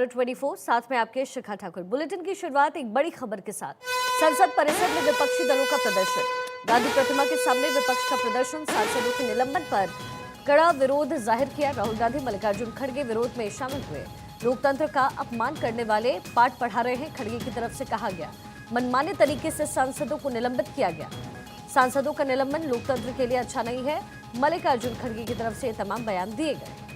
24 साथ में आपके शिखा ठाकुर। बुलेटिन की शुरुआत एक बड़ी खबर के साथ। संसद परिसर में विपक्षी दलों का प्रदर्शन। गांधी प्रतिमा के सामने विपक्ष का प्रदर्शन। सांसदों के निलंबन पर कड़ा विरोध जाहिर किया। राहुल गांधी मल्लिकार्जुन खड़गे विरोध में शामिल हुए। लोकतंत्र का अपमान करने वाले पाठ पढ़ा रहे हैं, खड़गे की तरफ से कहा गया। मनमाने तरीके से सांसदों को निलंबित किया गया। सांसदों का निलंबन लोकतंत्र के लिए अच्छा नहीं है, मल्लिकार्जुन खड़गे की तरफ से तमाम बयान दिए गए।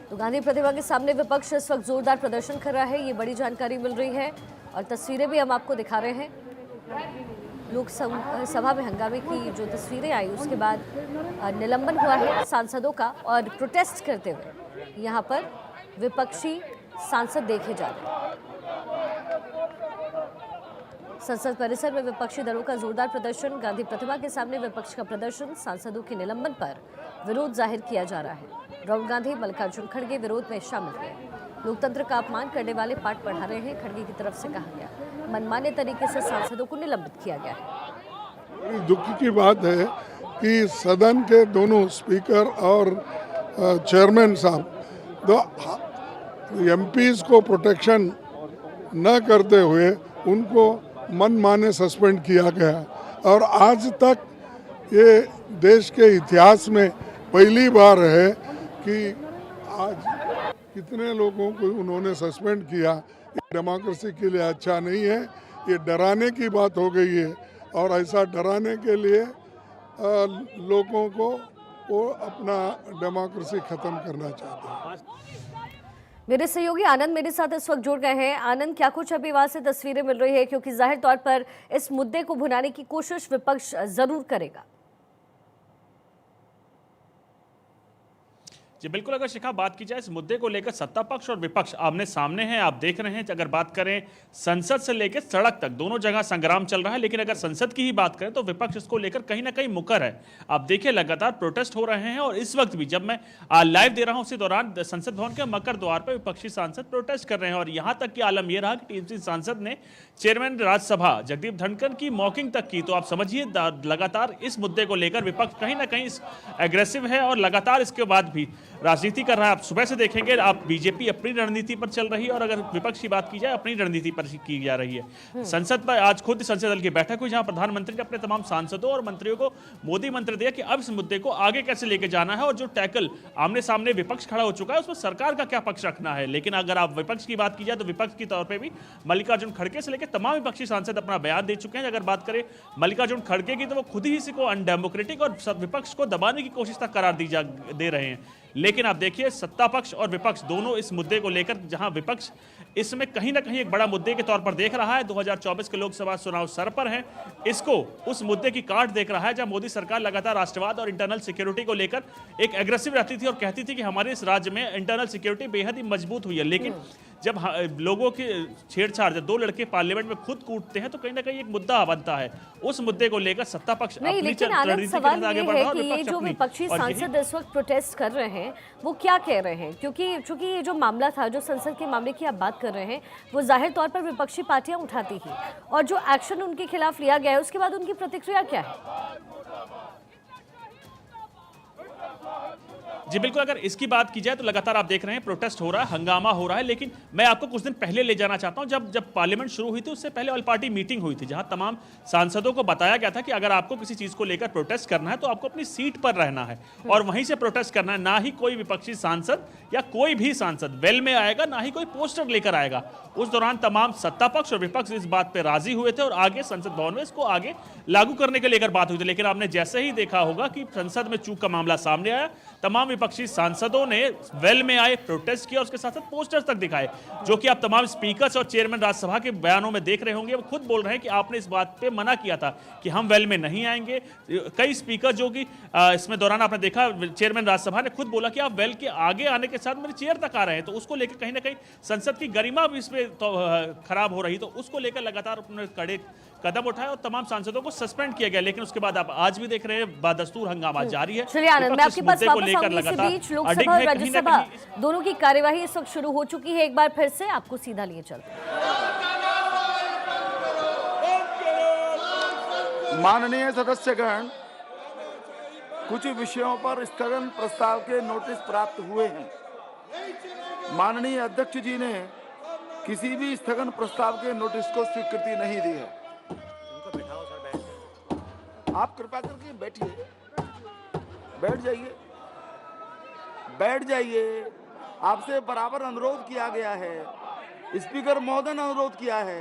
तो गांधी प्रतिमा के सामने विपक्ष इस वक्त जोरदार प्रदर्शन कर रहा है, ये बड़ी जानकारी मिल रही है और तस्वीरें भी हम आपको दिखा रहे हैं। लोकसभा में हंगामे की जो तस्वीरें आई उसके बाद निलंबन हुआ है सांसदों का और प्रोटेस्ट करते हुए यहाँ पर विपक्षी सांसद देखे जा रहे हैं। संसद परिसर में विपक्षी दलों का जोरदार प्रदर्शन। गांधी प्रतिमा के सामने विपक्ष का प्रदर्शन। सांसदों के निलंबन पर विरोध जाहिर किया जा रहा है। राहुल गांधी मल्लिकार्जुन खड़गे विरोध में शामिल हुए। लोकतंत्र का अपमान करने वाले पाठ पढ़ा रहे हैं, खड़गे की तरफ से कहा गया। मनमाने तरीके से सांसदों को निलंबित किया गया है। दुख की बात है कि सदन के दोनों स्पीकर और चेयरमैन साहब एमपीज को प्रोटेक्शन न करते हुए उनको मनमाने सस्पेंड किया गया और आज तक ये देश के इतिहास में पहली बार है कि आज कितने लोगों को उन्होंने सस्पेंड किया। ये डेमोक्रेसी के लिए अच्छा नहीं है, ये डराने की बात हो गई है और ऐसा डराने के लिए लोगों को वो अपना डेमोक्रेसी खत्म करना चाहते हैं। मेरे सहयोगी आनंद मेरे साथ इस वक्त जुड़ गए हैं। आनंद, क्या कुछ अभी वहां से तस्वीरें मिल रही है, क्योंकि जाहिर तौर पर इस मुद्दे को भुनाने की कोशिश विपक्ष जरूर करेगा। जी बिल्कुल, अगर शिखा बात की जाए इस मुद्दे को लेकर सत्ता पक्ष और विपक्ष आमने सामने हैं, आप देख रहे हैं। अगर बात करें संसद से लेकर सड़क तक दोनों जगह संग्राम चल रहा है, लेकिन अगर संसद की ही बात करें तो विपक्ष इसको लेकर कहीं ना कहीं मुकर है। आप देखिए लगातार प्रोटेस्ट हो रहे हैं और इस वक्त भी जब मैं लाइव दे रहा हूं उसी दौरान संसद भवन के मकर द्वार पर विपक्षी सांसद प्रोटेस्ट कर रहे हैं और यहां तक कि आलम यह रहा कि टीएमसी सांसद ने चेयरमैन राज्यसभा जगदीप धनखड़ की मॉकिंग तक की। तो आप समझिए लगातार इस मुद्दे को लेकर विपक्ष कहीं ना कहीं एग्रेसिव है और लगातार इसके बाद भी राजनीति कर रहा है। आप सुबह से देखेंगे आप बीजेपी अपनी रणनीति पर चल रही है और अगर विपक्ष की बात की जाए अपनी रणनीति पर की जा रही है। संसद पर आज खुद संसद दल की बैठक हुई जहां प्रधानमंत्री ने अपने तमाम सांसदों और मंत्रियों को मोदी मंत्र दिया कि अब इस मुद्दे को आगे कैसे लेके जाना है और जो टैकल आमने सामने विपक्ष खड़ा हो चुका है उसमें सरकार का क्या पक्ष रखना है। लेकिन अगर आप विपक्ष की बात की जाए तो विपक्ष के तौर पर भी मल्लिकार्जुन खड़गे से लेकर तमाम विपक्षी सांसद अपना बयान दे चुके हैं। अगर बात करें मल्लिकार्जुन खड़गे की तो वो खुद ही इसी को अनडेमोक्रेटिक और विपक्ष को दबाने की कोशिश तक करार दे रहे हैं। लेकिन आप देखिए सत्ता पक्ष और विपक्ष दोनों इस मुद्दे को लेकर, जहां विपक्ष इसमें कहीं ना कहीं एक बड़ा मुद्दे के तौर पर देख रहा है, 2024 के लोकसभा चुनाव सर पर है, इसको उस मुद्दे की काट देख रहा है जहां मोदी सरकार लगातार राष्ट्रवाद और इंटरनल सिक्योरिटी को लेकर एक एग्रेसिव रहती थी और कहती थी कि हमारे इस राज्य में इंटरनल सिक्योरिटी बेहद ही मजबूत हुई है। लेकिन जब लोगों की छेड़छाड़, जब दो लड़के पार्लियामेंट में खुद कूटते हैं तो कहीं ना कहीं एक मुद्दा बनता है। उस मुद्दे को लेकर सत्ता पक्ष नहीं, लेकिन आनंद सवाल ये है कि ये जो विपक्षी सांसद इस वक्त प्रोटेस्ट कर रहे हैं वो क्या कह रहे हैं, क्योंकि चूंकि ये जो मामला था, जो संसद के मामले की आप बात कर रहे हैं, वो जाहिर तौर पर विपक्षी पार्टियां उठाती ही और जो एक्शन उनके खिलाफ लिया गया है उसके बाद उनकी प्रतिक्रिया क्या है? जी बिल्कुल, अगर इसकी बात की जाए तो लगातार आप देख रहे हैं प्रोटेस्ट हो रहा है, हंगामा हो रहा है। लेकिन मैं आपको कुछ दिन पहले ले जाना चाहता हूं, जब पार्लियामेंट शुरू हुई थी उससे पहले ऑल पार्टी मीटिंग हुई थी जहां तमाम सांसदों को बताया गया था कि अगर आपको किसी चीज को लेकर प्रोटेस्ट करना है तो आपको अपनी सीट पर रहना है और वहीं से प्रोटेस्ट करना है। ना ही कोई विपक्षी सांसद या कोई भी सांसद वेल में आएगा, ना ही कोई पोस्टर लेकर आएगा। उस दौरान तमाम सत्ता पक्ष और विपक्ष इस बात पर राजी हुए थे और आगे संसद भवन में इसको आगे लागू करने के लेकर बात हुई थी। लेकिन आपने जैसे ही देखा होगा कि संसद में चूक का मामला सामने आया, तमाम विपक्षी सांसदों ने वेल में आए, प्रोटेस्ट किया, उसके साथ साथ पोस्टर्स तक दिखाए, जो कि आप तमाम स्पीकर्स और चेयरमैन राज्यसभा के बयानों में देख रहे होंगे। वो खुद बोल रहे हैं कि आपने इस बात पे मना किया था कि हम वेल में नहीं आएंगे। कई स्पीकर जो कि इसमें दौरान आपने देखा चेयरमैन राज्यसभा ने खुद बोला कि आप वेल के आगे आने के साथ मेरी चेयर तक आ रहे हैं, तो उसको लेकर कहीं ना कहीं संसद की गरिमा भी इसमें तो खराब हो रही, तो उसको लेकर लगातार अपने कड़े कदम उठाए और तमाम सांसदों को सस्पेंड किया गया। लेकिन उसके बाद आप आज भी देख रहे हैं बादस्तूर हंगामा जारी है। चलिए आनंद, मैं आपके पास वापस आऊंगी। इसी बीच लोकसभा और राज्यसभा दोनों की कार्यवाही इस वक्त शुरू हो चुकी है। एक बार फिर से आपको सीधा लिए चलते हैं। माननीय सदस्यगण, कुछ विषयों पर स्थगन प्रस्ताव के नोटिस प्राप्त हुए हैं। माननीय अध्यक्ष जी ने किसी भी स्थगन प्रस्ताव के नोटिस को स्वीकृति नहीं दी है। आप कृपया करके बैठिए, बैठ जाइए। आपसे बराबर अनुरोध किया गया है, स्पीकर महोदय ने अनुरोध किया है,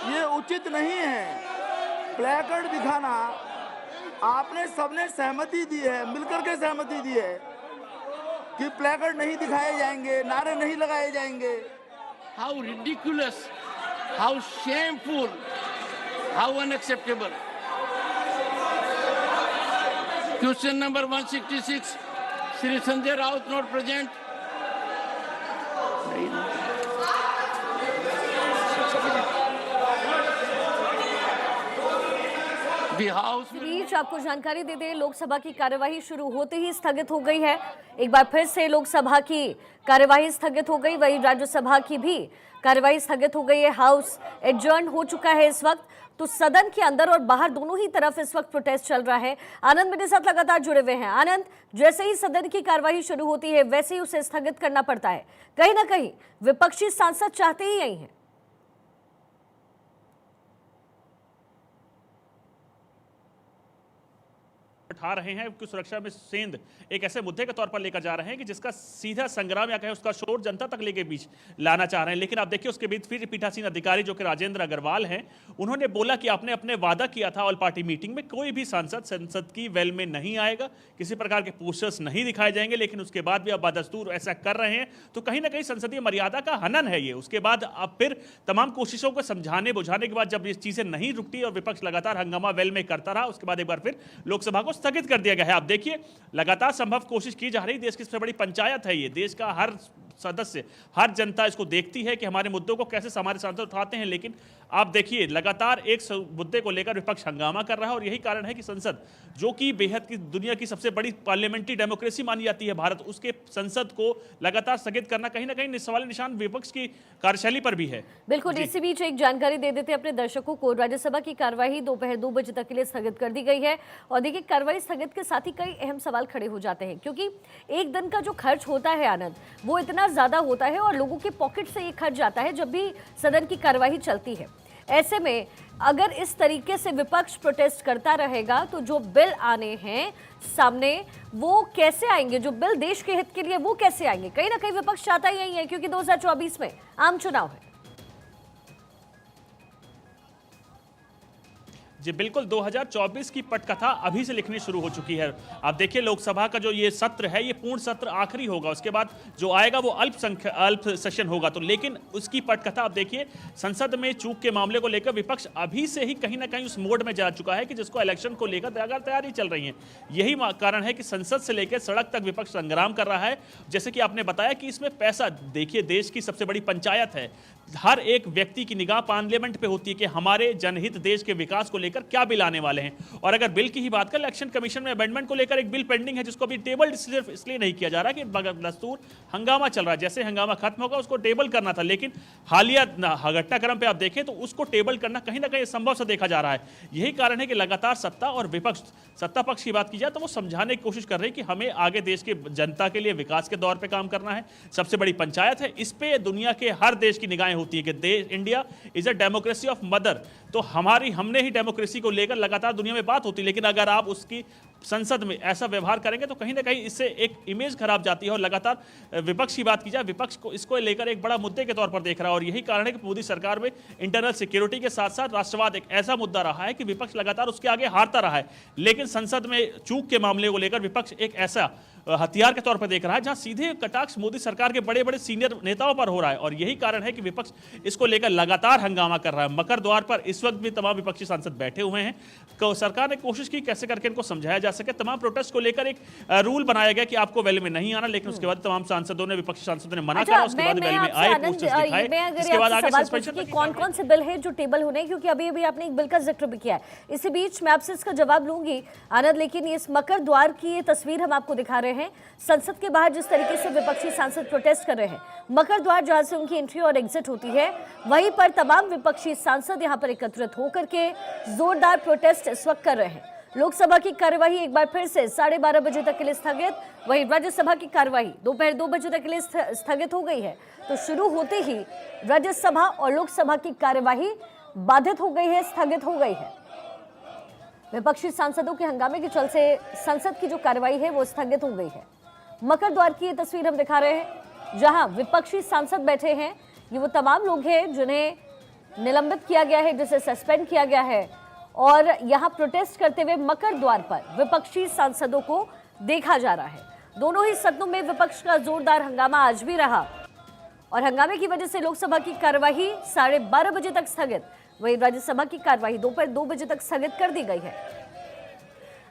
ये उचित नहीं है। प्लेकार्ड दिखाना, आपने सबने सहमति दी है, मिलकर के सहमति दी है कि प्लेकार्ड नहीं दिखाए जाएंगे, नारे नहीं लगाए जाएंगे। How ridiculous, how shameful, how unacceptable. Question number 166, Shri Sanjay Raut not present. The House will... बीच आपको जानकारी दे दें, लोकसभा की कार्यवाही शुरू होते ही स्थगित हो गई है। एक बार फिर से लोकसभा की कार्यवाही स्थगित हो गई, वही राज्यसभा की भी कार्यवाही स्थगित हो गई है। हाउस एडजर्न हो चुका है इस वक्त, तो सदन के अंदर और बाहर दोनों ही तरफ इस वक्त प्रोटेस्ट चल रहा है। आनंद मेरे साथ लगातार जुड़े हुए हैं। आनंद, जैसे ही सदन की कार्यवाही शुरू होती है वैसे ही उसे स्थगित करना पड़ता है। कहीं ना कहीं विपक्षी सांसद चाहते ही यही है। उठा रहे हैं कि सुरक्षा में सेंध एक ऐसे मुद्दे के तौर पर लेकर जा रहे हैं कि जिसका सीधा संग्राम या कहे उसका शोर जनता तक लेके बीच लाना चाह रहे हैं। लेकिन आप देखिए उसके बीच फिर पीठासीन अधिकारी जो कि राजेंद्र अग्रवाल हैं, उन्होंने बोला कि आपने अपने वादा किया था ऑल पार्टी मीटिंग में कोई भी सांसद संसद की वेल में नहीं आएगा, किसी प्रकार के पोस्टर्स नहीं दिखाए जाएंगे। लेकिन उसके बाद भी अब बदस्तूर ऐसा कर रहे हैं, तो कहीं ना कहीं संसदीय मर्यादा का हनन है ये। उसके बाद अब फिर तमाम कोशिशों को समझाने बुझाने के बाद जब ये चीजें नहीं रुकती और विपक्ष लगातार हंगामा वेल में करता रहा, उसके बाद एक बार फिर लोकसभा को स्थगित कर दिया गया है। आप देखिए लगातार संभव कोशिश की जा रही, देश की सबसे बड़ी पंचायत है ये, देश का हर सदस्य, हर जनता इसको देखती है कि हमारे मुद्दों को कैसे हमारे सांसद उठाते हैं। लेकिन आप देखिए लगातार एक मुद्दे को लेकर विपक्ष हंगामा कर रहा है, और यही कारण है कि संसद, जो कि बेहद की दुनिया की सबसे बड़ी पार्लियामेंट्री डेमोक्रेसी मानी जाती है भारत, उसके संसद को लगातार स्थगित करना कहीं ना कहीं सवाल निशान विपक्ष की कार्यशैली पर भी है। बिल्कुल, इसी बीच एक जानकारी दे देते अपने दर्शकों को, राज्यसभा की कार्यवाही दोपहर 2 बजे तक के लिए स्थगित कर दी गई है। और देखिए कार्यवाही स्थगित के साथ ही कई अहम सवाल खड़े हो जाते हैं, क्योंकि एक दिन का जो खर्च होता है आनंद, वो इतना ज्यादा होता है और लोगों के पॉकेट से ये खर्च जाता है जब भी सदन की कार्यवाही चलती है। ऐसे में अगर इस तरीके से विपक्ष प्रोटेस्ट करता रहेगा तो जो बिल आने हैं सामने वो कैसे आएंगे, जो बिल देश के हित के लिए वो कैसे आएंगे। कहीं ना कहीं विपक्ष चाहता ही यही है, क्योंकि 2024 में आम चुनाव है। जी बिल्कुल, 2024 की पटकथा अभी से लिखनी शुरू हो चुकी है। आप देखिए लोकसभा का जो ये सत्र है, ये पूर्ण सत्र आखिरी होगा, उसके बाद जो आएगा वो अल्प सेशन होगा। तो लेकिन उसकी पटकथा आप देखिए, संसद में चूक के मामले को लेकर विपक्ष अभी से ही कहीं ना कहीं उस मोड में जा चुका है कि जिसको इलेक्शन को लेकर तैयारी चल रही है। यही कारण है कि संसद से लेकर सड़क तक विपक्ष संग्राम कर रहा है। जैसे कि आपने बताया कि इसमें पैसा, देखिए देश की सबसे बड़ी पंचायत है, हर एक व्यक्ति की निगाह पार्लियामेंट पे होती है कि हमारे जनहित देश के विकास को लेकर क्या बिल आने वाले हैं। और अगर बिल की ही बात करें, इलेक्शन कमीशन में अमेंडमेंट को लेकर एक बिल पेंडिंग है, जिसको अभी टेबल सिर्फ इसलिए नहीं किया जा रहा कि दस्तूर हंगामा चल रहा है। जैसे हंगामा खत्म होगा उसको टेबल करना था, लेकिन हालिया घटनाक्रम पे आप देखें तो उसको टेबल करना कहीं ना कहीं संभव सा देखा जा रहा है। यही कारण है कि लगातार सत्ता और विपक्ष, सत्ता पक्ष की बात की जाए तो वो समझाने की कोशिश कर रही है कि हमें आगे देश के जनता के लिए विकास के दौर पर काम करना है। सबसे बड़ी पंचायत है, इस पे दुनिया के हर देश की निगाहें होती है कि देश, India is a democracy of mother. तो हमने ही डेमोक्रेसी को लेकर लगातार दुनिया में बात होती है, लेकिन अगर आप उसकी संसद में ऐसा व्यवहार करेंगे तो कहीं ना कहीं इससे एक इमेज खराब जाती है। और लगातार विपक्ष की बात की जाए, विपक्ष को इसको लेकर एक बड़ा मुद्दे के तौर पर देख रहा है। और यही कारण है कि मोदी सरकार में इंटरनल सिक्योरिटी के साथ साथ राष्ट्रवाद एक ऐसा मुद्दा रहा है कि विपक्ष लगातार उसके आगे हारता रहा है। लेकिन संसद में चूक के मामले को लेकर विपक्ष एक ऐसा हथियार के तौर पर देख रहा है जहां सीधे कटाक्ष मोदी सरकार के बड़े बड़े सीनियर नेताओं पर हो रहा है। और यही कारण है कि विपक्ष इसको लेकर लगातार हंगामा कर रहा है। मकर द्वार पर इस वक्त भी तमाम विपक्षी सांसद बैठे हुए हैं। तो सरकार ने कोशिश की कैसे करके इनको समझाया जा सके। तमाम प्रोटेस्ट को लेकर एक रूल बनाया गया कि आपको वेल में नहीं आना, लेकिन उसके बाद तमाम सांसदों ने, विपक्षी सांसदों ने मना करा। उसके बाद वेल में आए, पोस्टर्स दिखाए, इसके बाद आगे सस्पेंशन। कौन कौन से बिल है जो टेबल होने हैं, क्योंकि अभी अभी आपने एक बिल का जिक्र भी किया है। इसी बीच मैं आपसे इसका जवाब लूंगी आनंद, लेकिन इस मकर द्वार की ये तस्वीर हम आपको दिखा रहे हैं। संसद के बाहर जिस तरीके से विपक्षी सांसद प्रोटेस्ट कर रहे हैं, मकर द्वार जहां से उनकी एंट्री और एग्जिट होती है, वहीं पर तमाम विपक्षी सांसद यहां पर एकत्रित होकर के जोरदार प्रोटेस्ट इस वक्त कर रहे हैं। लोकसभा की कार्यवाही एक बार फिर से 12:30 बजे तक के लिए स्थगित। वहीं राज्यसभा की कार्यवाही दोपहर 2 बजे तक के लिए स्थगित हो गई है। तो शुरू होते ही राज्यसभा और लोकसभा की कार्यवाही बाधित हो गई है, स्थगित हो गई है। विपक्षी सांसदों के हंगामे के चलते संसद की जो कार्यवाही है वो स्थगित हो गई है। मकर द्वार की ये तस्वीर हम दिखा रहे हैं, जहां विपक्षी सांसद बैठे हैं। ये वो तमाम लोग हैं जिन्हें निलंबित किया गया है, जिसे सस्पेंड किया गया है, और यहां प्रोटेस्ट करते हुए मकर द्वार पर विपक्षी सांसदों को देखा जा रहा है। दोनों ही सदनों में विपक्ष का जोरदार हंगामा आज भी रहा और हंगामे की वजह से लोकसभा की कार्यवाही 12:30 बजे तक स्थगित, वहीं राज्यसभा की कार्यवाही दोपहर 2 बजे तक स्थगित कर दी गई है।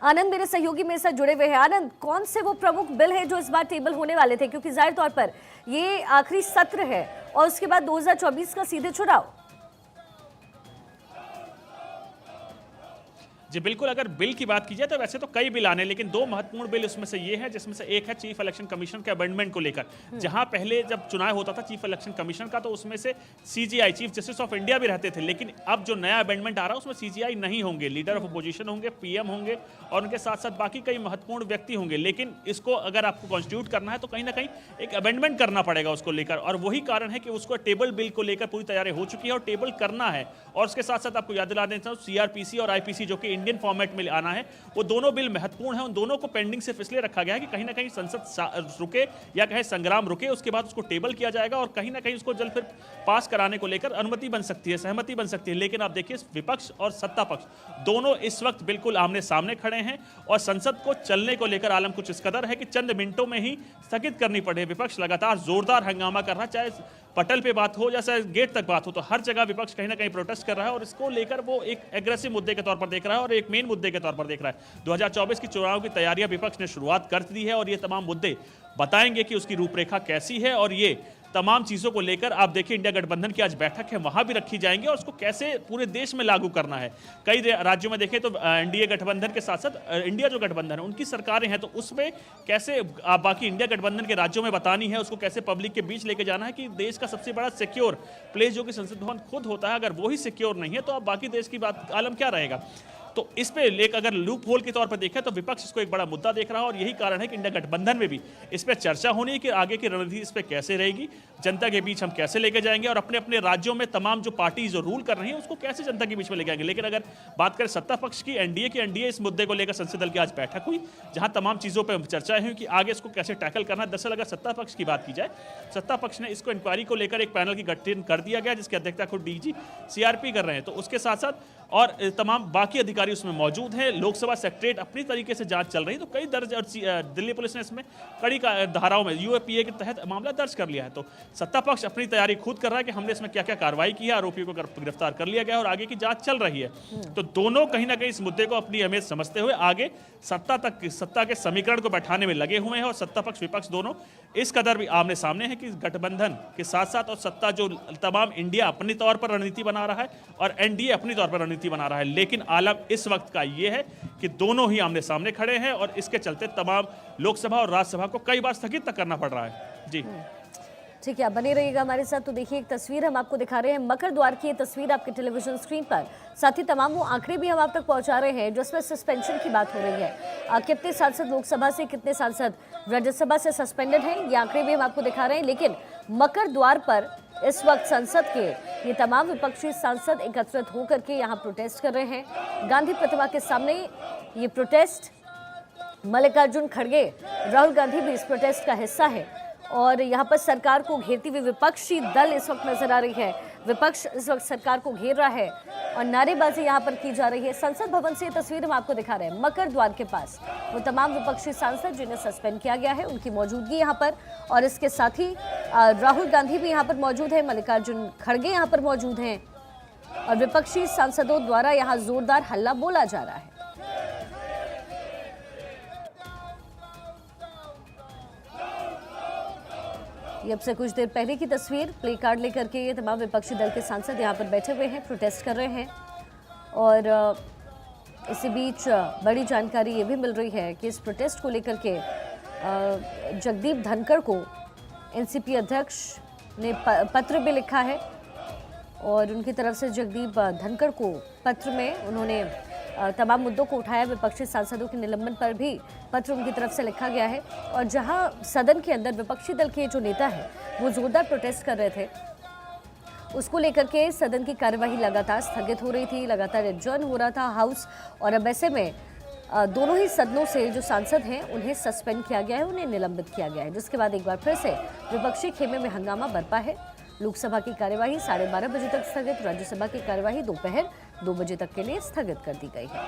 आनंद मेरे सहयोगी मेरे साथ जुड़े हुए हैं। आनंद, कौन से वो प्रमुख बिल है जो इस बार टेबल होने वाले थे, क्योंकि जाहिर तौर पर ये आखिरी सत्र है और उसके बाद 2024 का सीधे चुनाव। जी बिल्कुल, अगर बिल की बात की जाए तो वैसे तो कई बिल आने, लेकिन दो महत्वपूर्ण बिल उसमें से ये है, जिसमें से एक है चीफ इलेक्शन कमीशन के अमेंडमेंट को लेकर। जहां पहले जब चुनाव होता था चीफ इलेक्शन कमीशन का, तो उसमें से CGI, chief justice of India भी रहते थे, लेकिन अब जो नया अमेंडमेंट आ रहा है उसमें सीजीआई नहीं होंगे, लीडर ऑफ अपोजिशन होंगे, पीएम होंगे और उनके साथ साथ बाकी कई महत्वपूर्ण व्यक्ति होंगे। लेकिन इसको अगर आपको कॉन्स्टिट्यूट करना है तो कहीं ना कहीं एक अमेंडमेंट करना पड़ेगा उसको लेकर, और वही कारण है कि उसको टेबल बिल को लेकर पूरी तैयारी हो चुकी है और टेबल करना है। और उसके साथ साथ आपको याद दिला देता हूं, सीआरपीसी और आईपीसी जो कि इंडियन फॉर्मेट में आना है, वो दोनों बिल महत्वपूर्ण हैं। उन दोनों को पेंडिंग सिर्फ इसलिए रखा गया है कि कहीं ना कहीं संसद रुके या कहे संग्राम रुके, उसके बाद उसको टेबल किया जाएगा और कहीं ना कहीं उसको जल्द फिर पास कराने को लेकर अनुमति बन सकती है, सहमति बन सकती है। लेकिन आप देखिए, विपक्ष और सत्ता पक्ष दोनों इस वक्त बिल्कुल आमने सामने खड़े हैं और संसद को चलने को लेकर आलम कुछ इस कदर है कि चंद मिनटों में ही स्थगित करनी पड़े। विपक्ष लगातार जोरदार हंगामा कर रहा है, चाहे पटल पे बात हो या गेट तक बात हो, तो हर जगह विपक्ष कहीं ना कहीं प्रोटेस्ट कर रहा है और इसको लेकर वो एक एग्रेसिव मुद्दे के तौर पर देख रहा है और एक मेन मुद्दे के तौर पर देख रहा है। 2024 की चुनाव की तैयारियां विपक्ष ने शुरुआत कर दी है और ये तमाम मुद्दे बताएंगे कि उसकी रूपरेखा कैसी है, और ये तमाम चीजों को लेकर आप देखिए इंडिया गठबंधन की आज बैठक है, वहां भी रखी जाएंगी और उसको कैसे पूरे देश में लागू करना है। कई राज्यों में देखें तो एनडीए गठबंधन के साथ साथ इंडिया जो गठबंधन है उनकी सरकारें हैं, तो उसमें कैसे आप बाकी इंडिया गठबंधन के राज्यों में बतानी है, उसको कैसे पब्लिक के बीच लेके जाना है कि देश का सबसे बड़ा सिक्योर प्लेस जो कि संसद भवन खुद होता है, अगर वो ही सिक्योर नहीं है तो अब बाकी देश की बात आलम क्या रहेगा। तो इस पे लेकर अगर लूप होल के तौर पर देखें तो विपक्ष इसको एक बड़ा मुद्दा देख रहा है और यही कारण है कि इंडिया गठबंधन में भी इस पे चर्चा होनी है कि आगे की रणनीति इस पे कैसे रहेगी, जनता के बीच हम कैसे लेके जाएंगे और अपने अपने राज्यों में तमाम जो पार्टी जो रूल कर रही है उसको कैसे जनता के बीच में लेके आएंगे। लेकिन अगर बात करें सत्ता पक्ष की, एनडीए इस मुद्दे को लेकर संसदीय दल की आज बैठक हुई, जहां तमाम चीजों पर चर्चाएं हुई कि आगे इसको कैसे टैकल करना है। दरअसल अगर सत्ता पक्ष की बात की जाए, सत्ता पक्ष ने इसको इंक्वायरी को लेकर एक पैनल की गठन कर दिया गया, जिसकी अध्यक्षता खुद डीजी सीआरपी कर रहे हैं, तो उसके साथ साथ और तमाम बाकी अधिकारी उसमें मौजूद हैं। लोकसभा सेक्रेटरीट अपनी तरीके से जांच चल रही है, तो कई दर्ज और दिल्ली पुलिस ने इसमें कड़ी धाराओं में यूएपीए के तहत मामला दर्ज कर लिया है। तो सत्ता पक्ष अपनी तैयारी खुद कर रहा है कि हमने इसमें क्या क्या कार्रवाई की है, आरोपियों को गिरफ्तार कर लिया गया और आगे की जांच चल रही है। तो दोनों कहीं ना कहीं इस मुद्दे को अपनी अहमियत समझते हुए आगे सत्ता के समीकरण को बैठाने में लगे हुए हैं और सत्ता पक्ष विपक्ष दोनों इस कदर भी आमने सामने है कि गठबंधन के साथ साथ और सत्ता जो तमाम इंडिया अपनी तौर पर रणनीति बना रहा है और एनडीए अपनी तौर पर रणनीति बना रहा है। लेकिन आलम इस वक्त का यह है कि दोनों ही आमने सामने खड़े हैं और इसके चलते तमाम लोकसभा और राज्यसभा को कई बार स्थगित तक करना पड़ रहा है। जी ठीक है, आप बने रहिएगा हमारे साथ। तो देखिए, एक तस्वीर हम आपको दिखा रहे हैं मकर द्वार की, ये तस्वीर आपके टेलीविजन स्क्रीन पर, साथ ही तमाम वो आंकड़े भी हम आप तक पहुंचा रहे हैं जिसमें सस्पेंशन की बात हो रही है। कितने सांसद लोकसभा से, कितने सांसद राज्यसभा से सस्पेंडेड हैं, ये आंकड़े भी हम आपको दिखा रहे हैं। लेकिन मकर द्वार पर इस वक्त संसद के ये तमाम विपक्षी सांसद एकत्रित होकर के यहाँ प्रोटेस्ट कर रहे हैं। गांधी प्रतिमा के सामने ये प्रोटेस्ट, मल्लिकार्जुन खड़गे, राहुल गांधी भी इस प्रोटेस्ट का हिस्सा है और यहाँ पर सरकार को घेरती हुई विपक्षी दल इस वक्त नजर आ रही है। विपक्ष इस वक्त सरकार को घेर रहा है और नारेबाजी यहाँ पर की जा रही है। संसद भवन से ये तस्वीर हम आपको दिखा रहे हैं। मकर द्वार के पास वो तमाम विपक्षी सांसद जिन्हें सस्पेंड किया गया है उनकी मौजूदगी यहाँ पर, और इसके साथ ही राहुल गांधी भी यहाँ पर मौजूद है, मल्लिकार्जुन खड़गे यहाँ पर मौजूद हैं और विपक्षी सांसदों द्वारा यहाँ जोरदार हल्ला बोला जा रहा है। ये अब से कुछ देर पहले की तस्वीर, प्ले कार्ड लेकर के ये तमाम विपक्षी दल के सांसद यहाँ पर बैठे हुए हैं, प्रोटेस्ट कर रहे हैं। और इसी बीच बड़ी जानकारी ये भी मिल रही है कि इस प्रोटेस्ट को लेकर के जगदीप धनखड़ को एनसीपी अध्यक्ष ने पत्र भी लिखा है और उनकी तरफ से जगदीप धनखड़ को पत्र में उन्होंने तमाम मुद्दों को उठाया। विपक्षी सांसदों के निलंबन पर भी पत्र उनकी तरफ से लिखा गया है। और जहां सदन के अंदर विपक्षी दल के जो नेता हैं वो जोरदार प्रोटेस्ट कर रहे थे, उसको लेकर के सदन की कार्यवाही लगातार स्थगित हो रही थी, लगातार एडजर्न हो रहा था हाउस। और अब ऐसे में दोनों ही सदनों से जो सांसद हैं उन्हें सस्पेंड किया गया है, उन्हें निलंबित किया गया है, जिसके बाद एक बार फिर से विपक्षी खेमे में हंगामा बरपा है। लोकसभा की कार्यवाही 12:30 बजे तक स्थगित, राज्यसभा की कार्यवाही दोपहर 2 बजे तक के लिए स्थगित कर दी गई है।